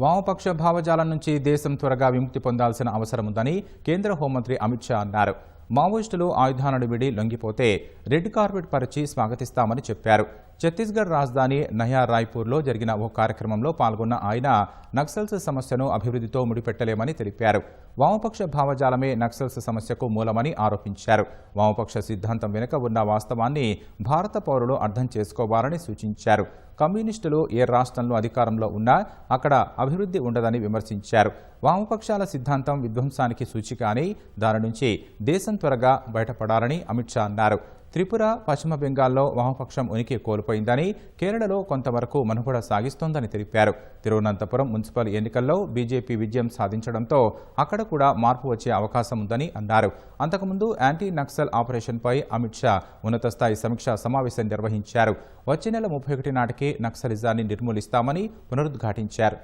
వామపక్ష భావజాలం నుంచి దేశం త్వరగా విముక్తి పొందాల్సిన అవసరం ఉందని కేంద్ర హోంమంత్రి అమిత్ షా అన్నారు. మావోయిస్టులు ఆయుధాలను విడి లొంగిపోతే రెడ్ కార్పెట్ పరిచి స్వాగతిస్తామని చెప్పారు. ఛత్తీస్గఢ్ రాజధాని నయా రాయ్పూర్లో జరిగిన ఓ కార్యక్రమంలో పాల్గొన్న ఆయన నక్సల్స్ సమస్యను అభివృద్ధితో ముడిపెట్టలేమని తెలిపారు. వామపక్ష భావజాలమే నక్సల్స్ సమస్యకు మూలమని ఆరోపించారు. వామపక్ష సిద్ధాంతం వెనుక ఉన్న వాస్తవాన్ని భారత పౌరులు అర్థం చేసుకోవాలని సూచించారు. కమ్యూనిస్టులు ఏ రాష్ట్రంలో అధికారంలో ఉన్నా అక్కడ అభివృద్ధి ఉండదని విమర్శించారు. వామపక్షాల సిద్ధాంతం విధ్వంసానికి సూచిక అని, దాని నుంచి దేశం త్వరగా బయటపడాలని అమిత్ షా అన్నారు. త్రిపుర, పశ్చిమ బెంగాల్లో వామపక్షం ఉనికి కోల్పోయిందని, కేరళలో కొంతవరకు మనుగడ సాగిస్తోందని తెలిపారు. తిరువనంతపురం మున్సిపల్ ఎన్నికల్లో బీజేపీ విజయం సాధించడంతో అక్కడ కూడా మార్పు వచ్చే అవకాశం ఉందని అన్నారు. అంతకుముందు యాంటీ నక్సల్ ఆపరేషన్పై అమిత్ షా ఉన్నత స్థాయి సమీక్షా సమావేశం నిర్వహించారు. వచ్చే నెల 31 నాటికి నక్సలిజాన్ని నిర్మూలిస్తామని పునరుద్ఘాటించారు.